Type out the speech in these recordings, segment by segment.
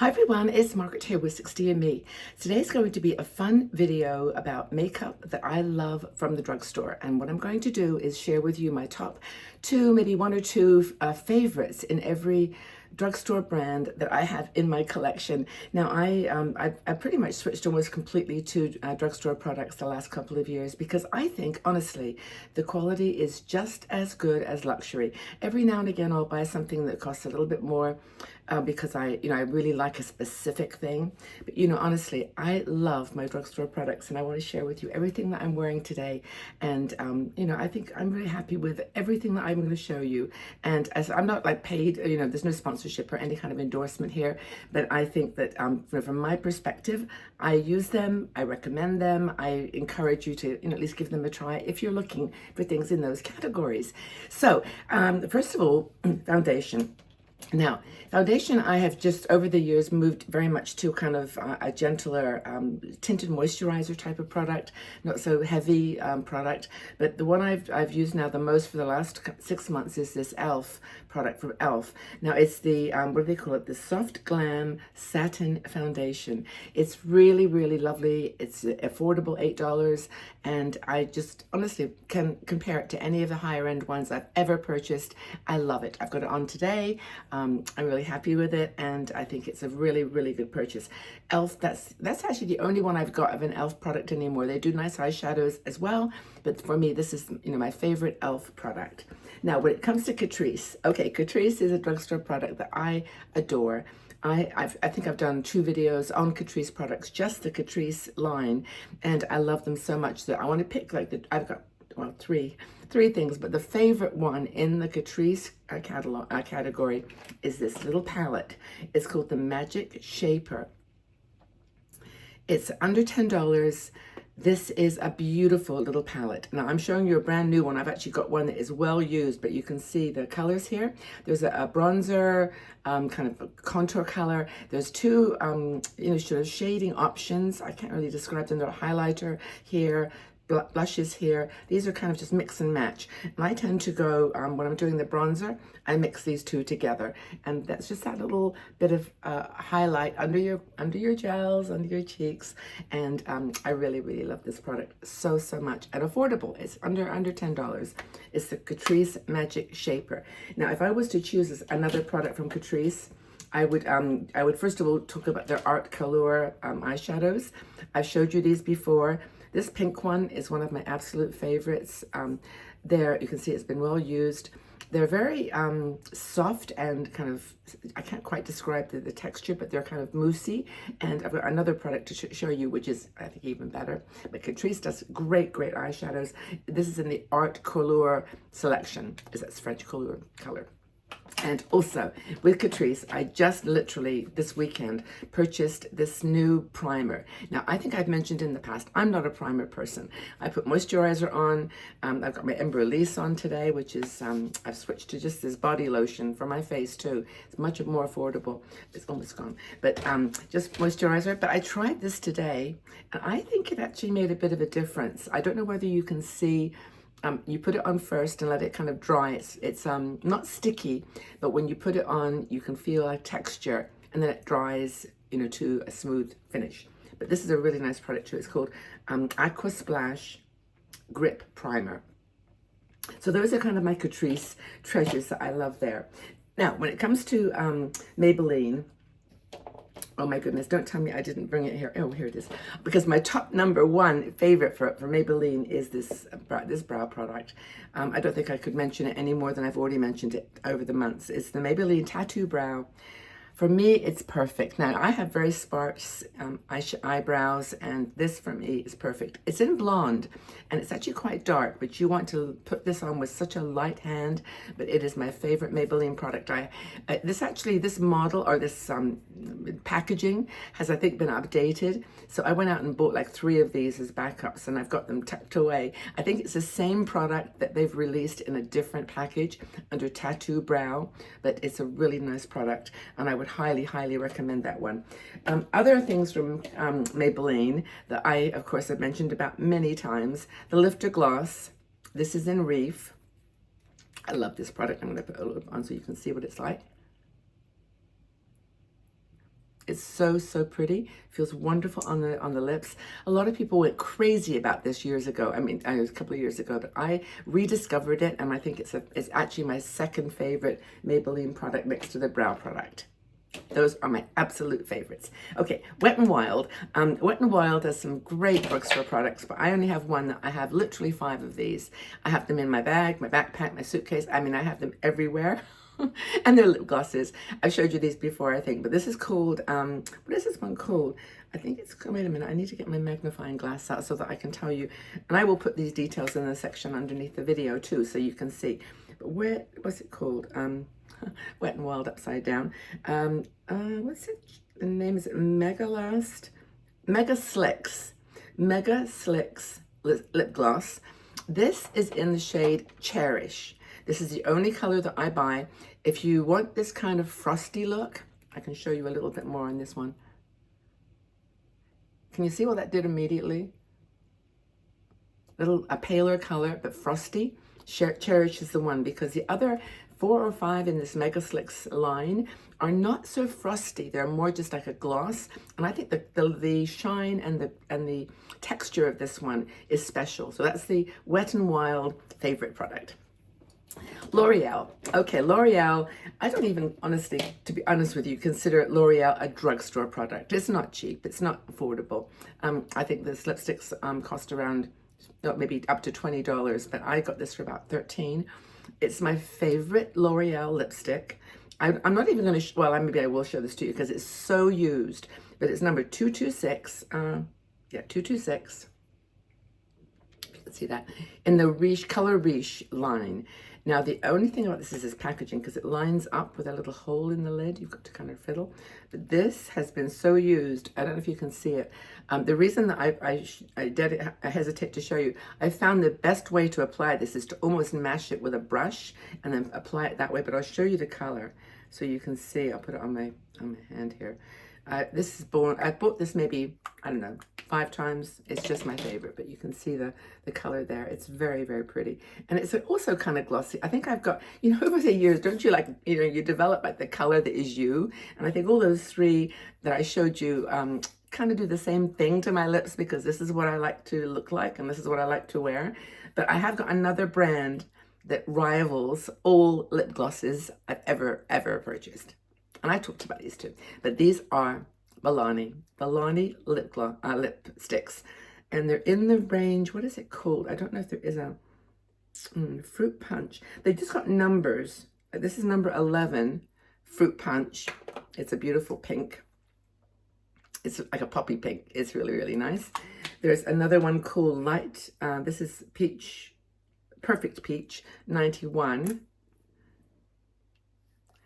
Hi everyone, it's Margaret here with 60andMe. Today's going to be a fun video about makeup that I love from the drugstore. And what I'm going to do is share with you my top two, maybe one or two favorites in every drugstore brand that I have in my collection. Now I pretty much switched almost completely to drugstore products the last couple of years because I think honestly the quality is just as good as luxury. Every now and again I'll buy something that costs a little bit more because I really like a specific thing. But honestly, I love my drugstore products and I want to share with you everything that I'm wearing today. And I think I'm really happy with everything that I'm going to show you. And as I'm not like paid, there's no sponsorship or any kind of endorsement here, but I think that from my perspective, I use them, I recommend them, I encourage you to at least give them a try if you're looking for things in those categories. So first of all, foundation. Now, foundation, I have just over the years moved very much to kind of a gentler tinted moisturizer type of product, not so heavy product. But the one I've used now the most for the last 6 months is this e.l.f. product from e.l.f. Now, it's the, what do they call it? The Soft Glam Satin Foundation. It's really, really lovely. It's affordable, $8. And I just honestly can compare it to any of the higher end ones I've ever purchased. I love it. I've got it on today. I'm really happy with it, and I think it's a really, really good purchase. e.l.f. That's actually the only one I've got of an e.l.f. product anymore. They do nice eyeshadows as well, but for me, this is my favorite e.l.f. product. Now, when it comes to CAtrice, okay, CAtrice is a drugstore product that I adore. I think I've done 2 videos on CAtrice products, just the CAtrice line, and I love them so much that I want to pick I've got three things, but the favorite one in the CAtrice category is this little palette. It's called the Magic Shaper. It's under $10. This is a beautiful little palette. Now I'm showing you a brand new one. I've actually got one that is well used, but you can see the colors here. There's a bronzer, kind of a contour color. There's 2, sort of shading options. I can't really describe them. There's a highlighter here, blushes here. These are kind of just mix and match. And I tend to go, when I'm doing the bronzer, I mix these 2 together. And that's just that little bit of highlight under your gels, under your cheeks. And I really, really love this product so much. And affordable. It's under $10. It's the CAtrice Magic Shaper. Now, if I was to choose another product from CAtrice, I would first of all talk about their Art Couture eyeshadows. I've showed you these before. This pink one is one of my absolute favorites. There, you can see it's been well used. They're very soft and kind of, I can't quite describe the texture, but they're kind of moussey. And I've got another product to show you, which is, I think, even better. But CAtrice does great eyeshadows. This is in the Art Couture selection. That's French color. And also with CAtrice, I just literally this weekend purchased this new primer. Now, I think I've mentioned in the past, I'm not a primer person. I put moisturizer on. I've got my Ember Release on today, which is, I've switched to just this body lotion for my face too. It's much more affordable. It's almost gone, but just moisturizer. But I tried this today and I think it actually made a bit of a difference. I don't know whether you can see. You put it on first and let it kind of dry. It's not sticky, but when you put it on, you can feel a texture, and then it dries, to a smooth finish. But this is a really nice product too. It's called Aqua Splash Grip Primer. So those are kind of my CAtrice treasures that I love there. Now, when it comes to Maybelline, oh my goodness, don't tell me I didn't bring it here. Oh, here it is. Because my top number 1 favorite for Maybelline is this brow product. I don't think I could mention it any more than I've already mentioned it over the months. It's the Maybelline Tattoo Brow. For me, it's perfect. Now, I have very sparse eyebrows, and this for me is perfect. It's in blonde, and it's actually quite dark, but you want to put this on with such a light hand, but it is my favorite Maybelline product. This model, or this packaging has, I think, been updated. So I went out and bought like 3 of these as backups, and I've got them tucked away. I think it's the same product that they've released in a different package under Tattoo Brow, but it's a really nice product, and I would highly recommend that one. Other things from Maybelline that I, of course, have mentioned about many times. The Lifter Gloss. This is in Reef. I love this product. I'm going to put a little on so you can see what it's like. It's so, so pretty. Feels wonderful on the lips. A lot of people went crazy about this years ago. I mean, it was a couple of years ago, but I rediscovered it, and I think it's actually my second favorite Maybelline product next to the brow product. Those are my absolute favorites. Okay, Wet n Wild. Wet n Wild has some great drugstore products, but I only have one. I have literally 5 of these. I have them in my bag, my backpack, my suitcase. I mean, I have them everywhere. And they're lip glosses. I've showed you these before, I think, but this is called, what is this one called? I think it's, wait a minute, I need to get my magnifying glass out so that I can tell you. And I will put these details in the section underneath the video too, so you can see. But what's it called? Wet n Wild upside down. What's it? The name is Mega Slicks lip gloss. This is in the shade Cherish. This is the only color that I buy. If you want this kind of frosty look, I can show you a little bit more on this one. Can you see what that did immediately? A paler color, but frosty. Cherish is the one, because the other 4 or 5 in this Mega Slicks line are not so frosty. They're more just like a gloss. And I think the shine and the texture of this one is special. So that's the Wet n Wild favorite product. L'Oreal. Okay, L'Oreal, I don't even honestly, to be honest with you, consider L'Oreal a drugstore product. It's not cheap. It's not affordable. I think this lipsticks cost around maybe up to $20, but I got this for about $13. It's my favorite L'Oreal lipstick. I'm not even going to, well, maybe I will show this to you because it's so used, but it's number 226. 226. Let's see that. In the color Riche line. Now, the only thing about this is this packaging, because it lines up with a little hole in the lid. You've got to kind of fiddle. But this has been so used. I don't know if you can see it. The reason that I hesitate to show you, I found the best way to apply this is to almost mash it with a brush and then apply it that way. But I'll show you the color so you can see. I'll put it on my hand here. I bought this maybe, I don't know, 5 times. It's just my favorite, but you can see the color there. It's very, very pretty. And it's also kind of glossy. I think I've got, over the years, don't you like, you develop like the color that is you. And I think all those 3 that I showed you kind of do the same thing to my lips, because this is what I like to look like and this is what I like to wear. But I have got another brand that rivals all lip glosses I've ever purchased. And I talked about these too, but these are Milani lipsticks, and they're in the range, what is it called? I don't know if there is a Fruit Punch. They just got numbers. This is number 11, Fruit Punch. It's a beautiful pink. It's like a poppy pink. It's really, really nice. There's another one called Light. This is Peach, Perfect Peach, 91.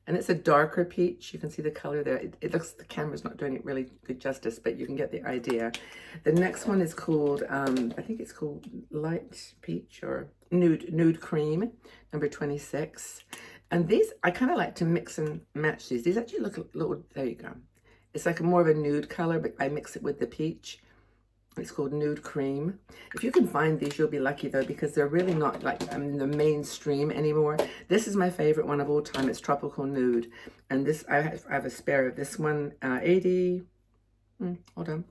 And it's a darker peach. You can see the color there. It looks, the camera's not doing it really good justice, but you can get the idea. The next one is called, I think it's called Light Peach or Nude Cream, number 26. And these, I kind of like to mix and match these. These actually look a little, there you go. It's like more of a nude color, but I mix it with the peach. It's called Nude Cream. If you can find these, you'll be lucky though, because they're really not like the mainstream anymore. This is my favorite one of all time. It's Tropical Nude. And this, I have a spare of this one, 80, hold on.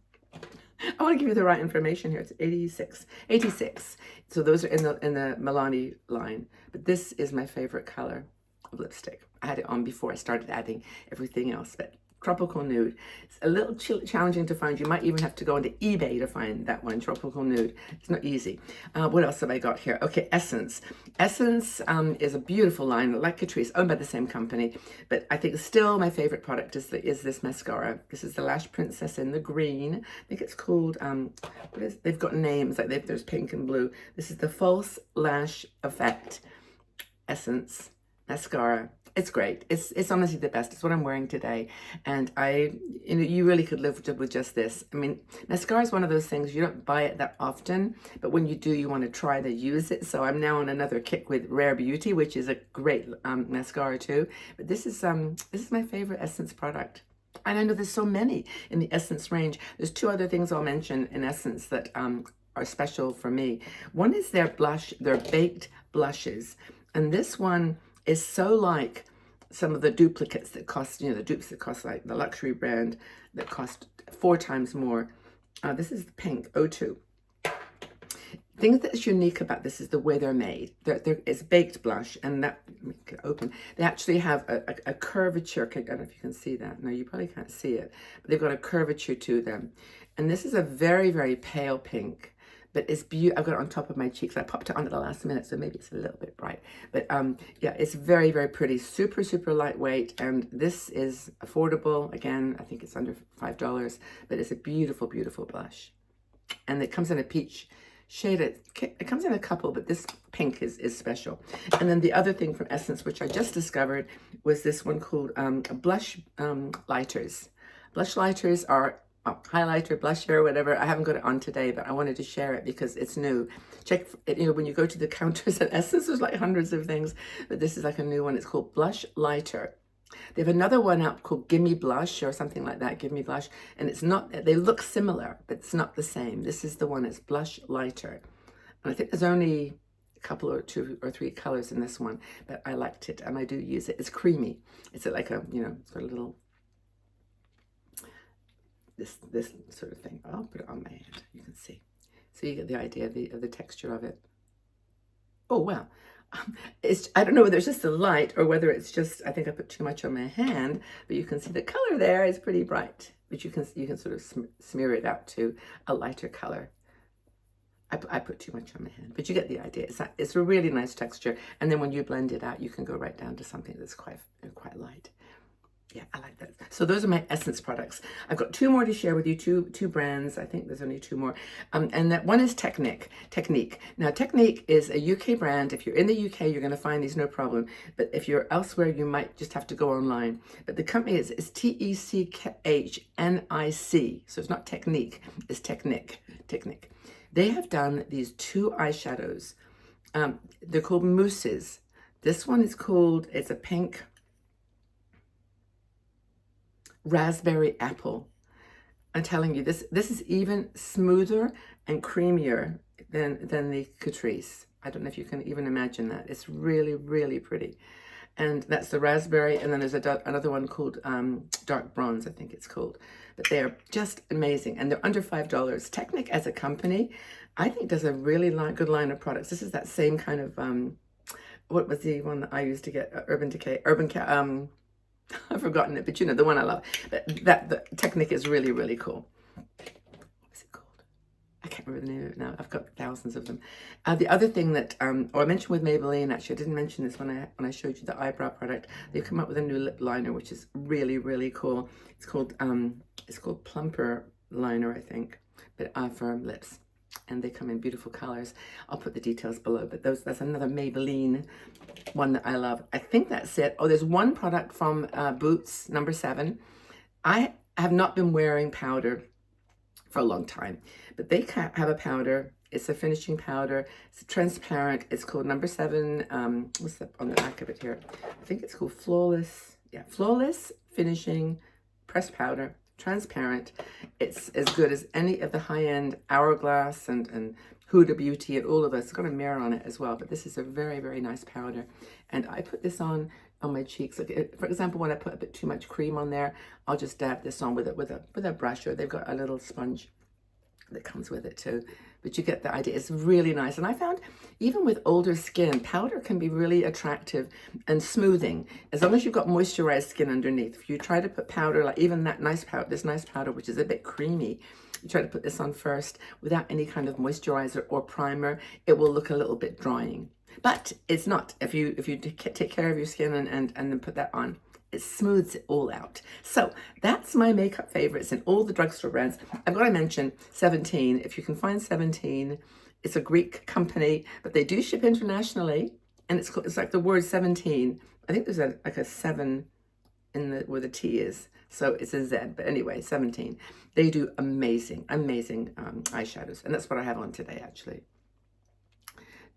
I want to give you the right information here. It's 86. So those are in the Milani line. But this is my favorite color of lipstick. I had it on before I started adding everything else, but Tropical Nude. It's a little challenging to find. You might even have to go onto eBay to find that one, Tropical Nude. It's not easy. What else have I got here? Okay, Essence. Essence is a beautiful line, like CAtrice, owned by the same company. But I think still my favorite product is this mascara. This is the Lash Princess in the green. I think it's called, they've got names, like there's pink and blue. This is the False Lash Effect Essence Mascara. It's great. It's honestly the best. It's what I'm wearing today. And you really could live with just this. I mean, mascara is one of those things, you don't buy it that often, but when you do, you want to try to use it. So I'm now on another kick with Rare Beauty, which is a great mascara too. But this is my favorite Essence product. And I know there's so many in the Essence range. There's 2 other things I'll mention in Essence that are special for me. One is their baked blushes. And this one is so like some of the duplicates that cost, the dupes that cost like the luxury brand that cost 4 times more. This is the pink O2. The thing that's unique about this is the way they're made. It's baked blush, and that, make it open. They actually have a curvature. I don't know if you can see that. No, you probably can't see it, but they've got a curvature to them. And this is a very, very pale pink, but it's beautiful. I've got it on top of my cheeks. I popped it on at the last minute, so maybe it's a little bit bright. But yeah, it's very, very pretty. Super, super lightweight, and this is affordable. Again, I think it's under $5, but it's a beautiful, beautiful blush. And it comes in a peach shade. It comes in a couple, but this pink is special. And then the other thing from Essence, which I just discovered, was this one called blush lighters. Blush lighters are highlighter, blusher, whatever. I haven't got it on today, but I wanted to share it because it's new. Check it, when you go to the counters at Essence, there's like hundreds of things, but this is like a new one. It's called Blush Lighter. They have another one out called Gimme Blush or something like that, Give Me Blush. And it's not, they look similar, but it's not the same. This is the one, it's Blush Lighter. And I think there's only a couple or 2 or 3 colors in this one, but I liked it and I do use it. It's creamy. It's like a, it's got a little, this sort of thing. I'll put it on my hand, you can see. So you get the idea of the texture of it. Oh, wow. I don't know whether it's just the light or whether it's just, I think I put too much on my hand, but you can see the color there is pretty bright, but you can sort of smear it out to a lighter color. I put too much on my hand, but you get the idea. It's a really nice texture, and then when you blend it out, you can go right down to something that's quite light. Yeah, I like that. So those are my Essence products. I've got 2 more to share with you, two brands. I think there's only 2 more. And that one is Technic. Now, Technic is a UK brand. If you're in the UK, you're going to find these no problem. But if you're elsewhere, you might just have to go online. But the company is Technic. So it's not Technique, it's Technic. They have done these 2 eyeshadows. They're called mousses. This one is called, it's a pink raspberry apple. I'm telling you, this is even smoother and creamier than the CAtrice. I don't know if you can even imagine that. It's really, really pretty. And that's the raspberry, and then there's another one called dark bronze, I think it's called. But they are just amazing, and they're under $5. Technic as a company, I think, does a really good line of products. This is that same kind of what was the one that I used to get? Urban Decay. I've forgotten it, but the one I love. But the Technic is really, really cool. What's it called? I can't remember the name of it now. I've got thousands of them. The other thing that, I mentioned with Maybelline, actually, I didn't mention this when I showed you the eyebrow product. They've come up with a new lip liner, which is really, really cool. It's called Plumper Liner, I think, but for lips. And they come in beautiful colors. I'll put the details below, but that's another Maybelline one that I love. I think that's it. Oh, there's one product from Boots, number 7. I have not been wearing powder for a long time, but they have a powder. It's a finishing powder. It's transparent. It's called number 7. What's that on the back of it here? I think it's called Flawless. Yeah, Flawless Finishing Pressed Powder. Transparent. It's as good as any of the high-end Hourglass and Huda Beauty and all of us. It's got a mirror on it as well, but this is a very, very nice powder. And I put this on my cheeks. Like, for example, when I put a bit too much cream on there, I'll just dab this on with a brush, or they've got a little sponge that comes with it too. But you get the idea. It's really nice. And I found even with older skin, powder can be really attractive and smoothing, as long as you've got moisturized skin underneath. If you try to put powder, like even that this nice powder, which is a bit creamy, you try to put this on first without any kind of moisturizer or primer, it will look a little bit drying. But it's not. If you take care of your skin and then put that on, it smooths it all out. So that's my makeup favorites in all the drugstore brands. I've got to mention 17. If you can find 17, it's a Greek company, but they do ship internationally, and it's like the word 17. I think there's like a 7 in where the T is, so it's a Z. But anyway, 17. They do amazing eyeshadows, and that's what I have on today actually.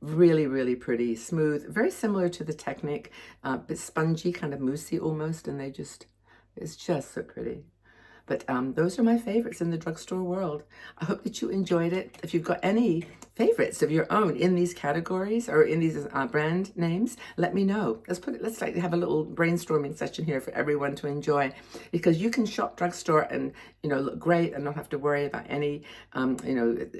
Really, really pretty, smooth, very similar to the Technic, but spongy, kind of moussey almost, and it's just so pretty. But those are my favorites in the drugstore world. I hope that you enjoyed it. If you've got any favorites of your own in these categories or in these brand names, let me know. Let's like have a little brainstorming session here for everyone to enjoy, because you can shop drugstore and look great and not have to worry about any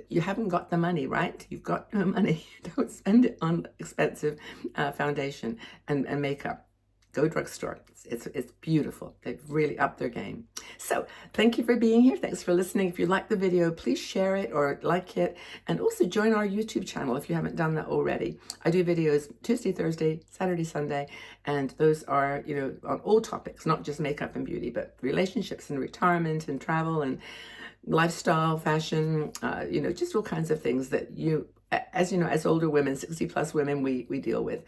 you haven't got the money, right? You've got no money. Don't spend it on expensive foundation and makeup. Go drugstore. It's beautiful. They've really upped their game. So thank you for being here. Thanks for listening. If you like the video, please share it or like it, and also join our YouTube channel if you haven't done that already. I do videos Tuesday, Thursday, Saturday, Sunday, and those are on all topics, not just makeup and beauty, but relationships and retirement and travel and lifestyle, fashion, just all kinds of things that as older women, 60+ women, we deal with.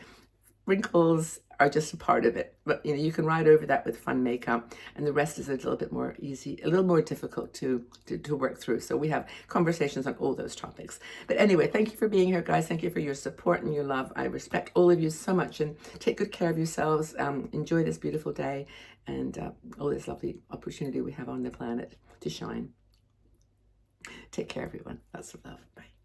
Wrinkles are just a part of it, but you can ride over that with fun makeup, and the rest is a little bit more easy, a little more difficult to work through. So we have conversations on all those topics. But anyway, thank you for being here, guys. Thank you for your support and your love. I respect all of you so much, and take good care of yourselves. Enjoy this beautiful day and all this lovely opportunity we have on the planet to shine. Take care, everyone. Lots of love. Bye.